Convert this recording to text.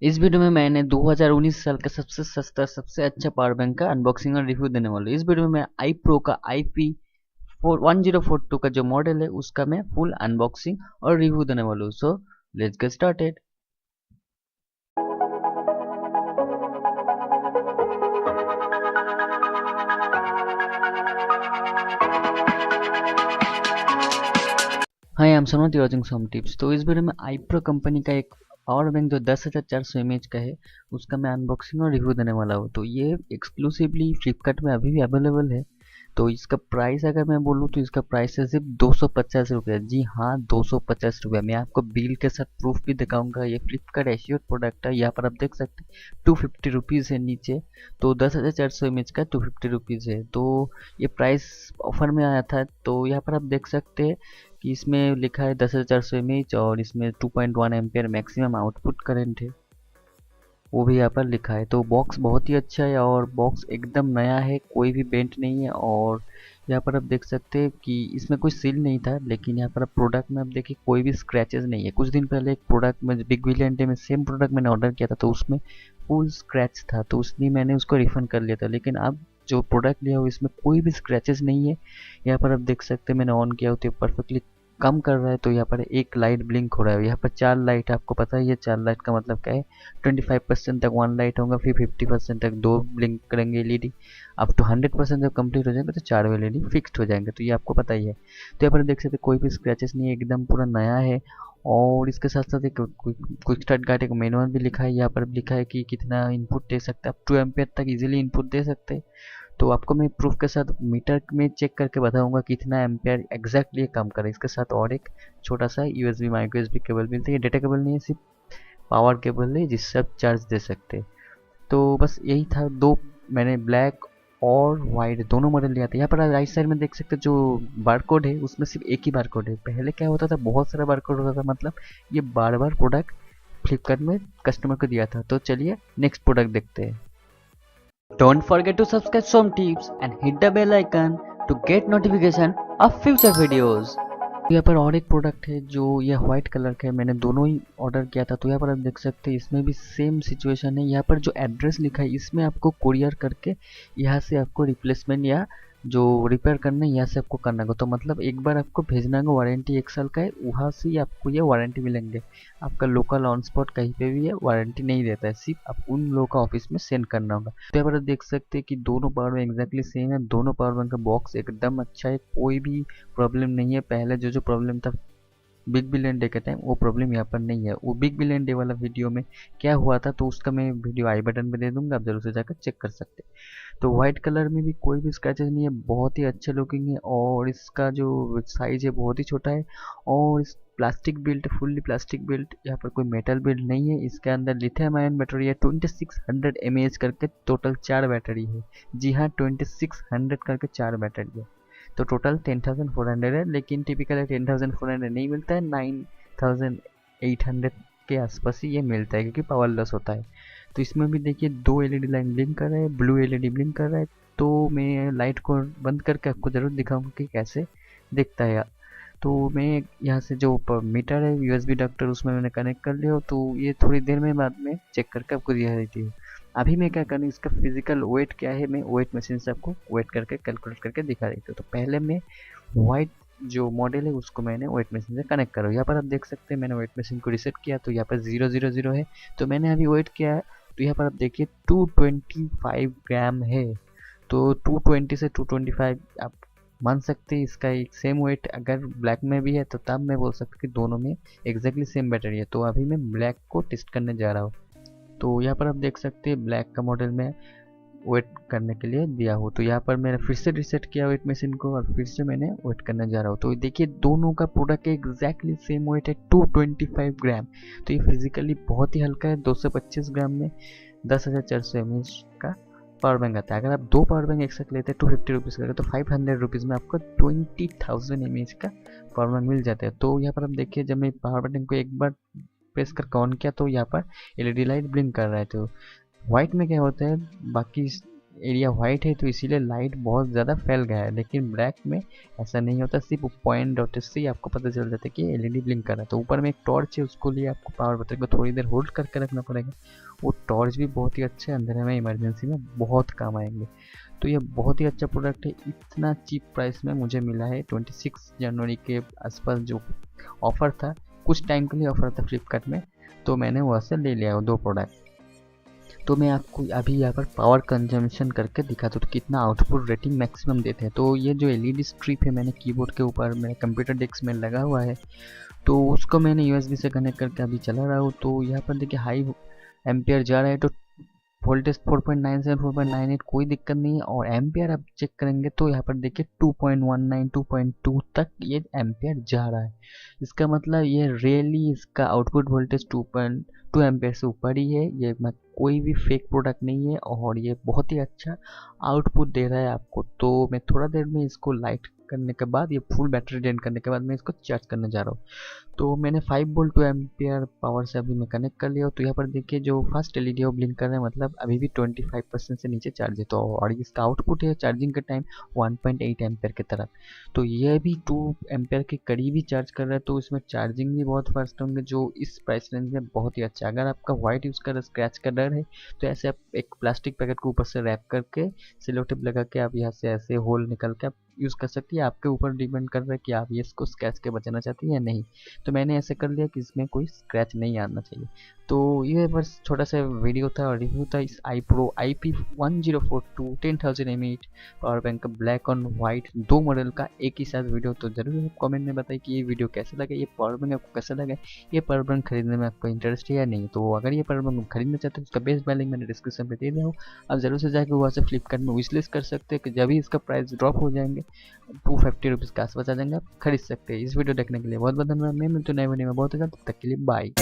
इस वीडियो में मैंने 2019 साल का सबसे सस्ता सबसे अच्छा पावर बैंक का अनबॉक्सिंग और रिव्यू देने वाला हूँ। इस वीडियो में मैं आई प्रो का IP1042 का जो मॉडल है उसका मैं फुल अनबॉक्सिंग और रिव्यू देने वाला हूँ। So let's get started. Hi, I am सोनोट वाचिंग सम टिप्स। तो इस वीडियो में आई प्रो कंपनी का एक पावर बैंक जो 10,400 mAh का है उसका मैं अनबॉक्सिंग और रिव्यू देने वाला हूँ। तो ये एक्सक्लूसिवली फ्लिपकार्ट में अभी भी अवेलेबल है। तो इसका प्राइस अगर मैं बोलूँ तो इसका प्राइस है सिर्फ 250 रुपये। जी हाँ, 250 रुपये। मैं आपको बिल के साथ प्रूफ भी दिखाऊंगा। ये फ्लिपकार्ट एश्योर्ड प्रोडक्ट है। यहाँ पर आप देख सकते हैं 250 रुपीज़ है नीचे। तो 10,400 mAh का 250 रुपीज़ है। तो ये प्राइस ऑफर में आया था। तो यहाँ पर आप देख सकते हैं कि इसमें लिखा है 10,400 mAh और इसमें 2.1 एम्पियर मैक्सिमम आउटपुट करंट है, वो भी यहाँ पर लिखा है। तो बॉक्स बहुत ही अच्छा है और बॉक्स एकदम नया है, कोई भी बेंट नहीं है। और यहाँ पर आप देख सकते हैं कि इसमें कोई सील नहीं था, लेकिन यहाँ पर आप प्रोडक्ट में आप देखिए कोई भी स्क्रैचेस नहीं है। कुछ दिन पहले एक प्रोडक्ट में बिग बिलियन डे में सेम प्रोडक्ट मैंने ऑर्डर किया था तो उसमें फुल स्क्रैच था, तो उसलिए मैंने उसको रिफंड कर लिया था। लेकिन अब जो प्रोडक्ट लिया हो इसमें कोई भी स्क्रैचेस नहीं है। यहाँ पर आप देख सकते हैं मैंने ऑन किया हो तो परफेक्टली कम कर रहा है। तो यहाँ पर एक लाइट ब्लिंक हो रहा है। यहाँ पर 4 लाइट, आपको पता है ये 4 लाइट का मतलब क्या है। 25% तक 1 लाइट होगा, फिर 50% तक 2 ब्लिंक करेंगे एलईडी। अब तो 100% जब कंप्लीट हो जाएगा तो 4 एलईडी फिक्स्ड हो जाएंगे। तो ये आपको पता ही है। तो यहाँ पर देख सकते कोई भी स्क्रैचेस नहीं है, एकदम पूरा नया है। और इसके साथ साथ एक क्विक स्टार्ट गार्ड एक मैनुअल भी लिखा है। यहाँ पर लिखा है कि कितना इनपुट दे सकते हैं, आप 2 एम्पियर तक इजीली इनपुट दे सकते हैं। तो आपको मैं प्रूफ के साथ मीटर में चेक करके बताऊंगा कितना एम्पेयर एग्जैक्टली काम करे। इसके साथ और एक छोटा सा यूएसबी माइक्रो यूएसबी केबल मिलता है। ये डेटा केबल नहीं है, सिर्फ पावर केबल है जिससे आप चार्ज दे सकते हैं। तो बस यही था। दो मैंने ब्लैक और वाइट दोनों मॉडल लिया था। यहाँ पर राइट साइड में देख सकते जो बारकोड है उसमें सिर्फ एक ही बारकोड है। पहले क्या होता था, बहुत सारा बारकोड होता था, मतलब ये बार बार प्रोडक्ट फ्लिपकार्ट में कस्टमर को दिया था। तो चलिए नेक्स्ट प्रोडक्ट देखते हैं। Don't forget to subscribe some tips and hit the bell icon to get notification of future videos. यहाँ पर और एक प्रोडक्ट है जो यह व्हाइट कलर का है। मैंने दोनों ही ऑर्डर किया था। तो यहाँ पर आप देख सकते हैं इसमें भी सेम सिचुएशन है। यहाँ पर जो एड्रेस लिखा है इसमें आपको कुरियर करके यहाँ से आपको रिप्लेसमेंट या जो रिपेयर करना है यहाँ से आपको करना होगा। तो मतलब एक बार आपको भेजना होगा, वारंटी 1 साल का है, वहाँ से ही आपको ये वारंटी मिलेंगे। आपका लोकल ऑन स्पॉट कहीं पे भी है वारंटी नहीं देता है, सिर्फ आप उन लोगों का ऑफिस में सेंड करना होगा। तो यहाँ पर आप देख सकते हैं कि दोनों पावर बैंक एग्जैक्टली सेम है। दोनों पावर बैंक का बॉक्स एकदम अच्छा है, कोई भी प्रॉब्लम नहीं है। पहले जो प्रॉब्लम था बिग बिलियन डे के टाइम, वो प्रॉब्लम यहाँ पर नहीं है। वो बिग बिलियन डे वाला वीडियो में क्या हुआ था तो उसका मैं वीडियो आई बटन पे दे दूंगा, आप जरूर से जाकर चेक कर सकते हैं। तो व्हाइट कलर में भी कोई भी स्क्रैचेस नहीं है, बहुत ही अच्छा लुकिंग है। और इसका जो साइज है बहुत ही छोटा है। और इस plastic built, fully plastic built, यहाँ पर कोई मेटल बिल्ट नहीं है। इसके अंदर लिथियम आयन बैटरी है 2600 mAh करके, टोटल 4 बैटरी है। जी हाँ, 2600 करके 4 बैटरी है। तो टोटल 10,400 है, लेकिन टिपिकली 10,400 नहीं मिलता है, 9,800 के आसपास ही ये मिलता है क्योंकि पावर लॉस होता है। तो इसमें भी देखिए 2 एलईडी लाइन ब्लिंक कर रहा है, ब्लू एलईडी ब्लिंक कर रहा है। तो मैं लाइट को बंद करके आपको ज़रूर दिखाऊंगा कि कैसे दिखता है। तो मैं यहाँ से जो मीटर है यूएसबी डॉक्टर उसमें मैंने कनेक्ट कर लिया। तो ये थोड़ी देर में बाद में चेक करके आपको दिखा देती है। अभी मैं क्या करूँ, इसका फिजिकल वेट क्या है मैं वेट मशीन से आपको वेट करके कैलकुलेट करके दिखा देती हूँ। तो पहले मैं वाइट जो मॉडल है उसको मैंने वेट मशीन से कनेक्ट करो। यहाँ पर आप देख सकते हैं मैंने वेट मशीन को रिसेट किया तो यहाँ पर 000 है। तो मैंने अभी वेट किया है तो यहाँ पर आप देखिए 225 ग्राम है। तो 220 से 225 आप मान सकते हैं इसका एक सेम वेट। अगर ब्लैक में भी है तो तब मैं बोल सकता हूँ कि दोनों में एग्जैक्टली सेम बैटरी है। तो अभी मैं ब्लैक को टेस्ट करने जा रहा हूँ। तो यहाँ पर आप देख सकते हैं ब्लैक का मॉडल में वेट करने के लिए दिया हो। तो यहाँ पर मैंने फिर से रिसेट किया वेट मशीन को और फिर से मैंने वेट करने जा रहा हूँ। तो देखिए दोनों का प्रोडक्ट एग्जैक्टली सेम वेट है 225 ग्राम। तो ये फिजिकली बहुत ही हल्का है। 225 ग्राम में 10,400 mAh का पावर बैंक आता है। अगर आप 2 पावर बैंक एक साथ लेते हैं 250 रुपीज़ का तो 500 रुपीज़ में आपको 20,000 mAh का पावर बैंक मिल जाता है। तो यहाँ पर आप देखिए जब मैं पावर बटन को एक बार प्रेस करके ऑन किया तो यहाँ पर एलईडी लाइट ब्लिंक कर रहा है। तो व्हाइट में क्या होता है, बाकी एरिया वाइट है तो इसीलिए लाइट बहुत ज़्यादा फैल गया है, लेकिन ब्लैक में ऐसा नहीं होता। सिर्फ पॉइंट डॉट से ही आपको पता चल जाता है कि एलईडी ब्लिंक कर रहा है। तो ऊपर में एक टॉर्च है, उसको लिए आपको पावर बटन को थोड़ी देर होल्ड करके रखना पड़ेगा। वो टॉर्च भी बहुत ही अच्छा है, अंधेरे में इमरजेंसी में बहुत काम आएंगे। तो ये बहुत ही अच्छा प्रोडक्ट है, इतना चीप प्राइस में मुझे मिला है। 26 जनवरी के आसपास जो ऑफ़र था, कुछ टाइम के लिए ऑफ़र था फ्लिपकार्ट में, तो मैंने वहाँ से ले लिया वो 2 प्रोडक्ट। तो मैं आपको अभी यहाँ पर पावर कंजम्पशन करके दिखाता हूँ तो कितना आउटपुट रेटिंग मैक्सिमम देते हैं। तो ये जो एलईडी स्ट्रिप है मैंने कीबोर्ड के ऊपर मेरे कंप्यूटर डेस्क में लगा हुआ है, तो उसको मैंने यूएसबी से कनेक्ट करके अभी चला रहा हूँ। तो यहाँ पर देखिए हाई एम्पियर जा रहा है, तो वोल्टेज 4.9 से 4.98 कोई दिक्कत नहीं है। और एम्पियर आप चेक करेंगे तो यहाँ पर देखिए 2.19 2.2 तक ये एम्पियर जा रहा है। इसका मतलब ये रियली इसका आउटपुट वोल्टेज 2.2 एम्पियर से ऊपर ही है। ये कोई भी फेक प्रोडक्ट नहीं है और ये बहुत ही अच्छा आउटपुट दे रहा है आपको। तो मैं थोड़ा देर में इसको लाइट करने के बाद, ये फुल बैटरी ड्रेन करने के बाद मैं इसको चार्ज करने जा रहा हूँ। तो मैंने 5 वोल्ट 2 एम्पियर पावर से अभी मैं कनेक्ट कर लिया हूँ। तो यहाँ पर देखिए जो फर्स्ट एलईडी वो ब्लिंक कर रहा है, मतलब अभी भी 25% से नीचे चार्ज है। तो और इसका आउटपुट है चार्जिंग के टाइम 1.8 एम्पियर की तरफ। तो ये भी 2 एम्पियर के करीब ही चार्ज कर रहा है, तो इसमें चार्जिंग भी बहुत फास्ट होंगे, जो इस प्राइस रेंज में बहुत ही अच्छा है। अगर आपका वाइट यूज़ कर स्क्रैच का डर है तो ऐसे आप एक प्लास्टिक पैकेट को ऊपर से रैप करके सेलो टेप लगा के आप यहाँ से ऐसे होल निकल के आप यूज़ कर सकती है। आपके ऊपर डिपेंड कर रहा है कि आप ये इसको स्क्रैच के बचाना चाहती है या नहीं। तो मैंने ऐसे कर लिया कि इसमें कोई स्क्रैच नहीं आना चाहिए। तो ये बस छोटा सा वीडियो था और रिव्यू था इस iPro IP1042 10,000 mAh power bank का ब्लैक और वाइट 2 मॉडल का एक ही साथ वीडियो। तो ज़रूर आप कमेंट में बताइए कि ये वीडियो कैसा लगा, ये पावर बैंक आपको कैसा लगा, ये पावर बैंक खरीदने में आपको इंटरेस्ट है या नहीं। तो अगर ये पावर बैंक खरीदना चाहते हैं तो उसका बेस्ट बाय लिंक मैंने डिस्क्रिप्शन में दे दिया हूँ। आप ज़रूर से जाकर वहाँ से फ्लिपकार्ट में विश लिस्ट कर सकते हैं कि जब भी इसका प्राइस ड्रॉप हो जाएंगे 250 रुपीज़ के आसपास आ जाएंगे, आप खरीद सकते हैं। इस वीडियो देखने के लिए बहुत बहुत धन्यवाद। मैं मिलता हूं नए वीडियो में बहुत ज़्यादा, तब तक के लिए बाय।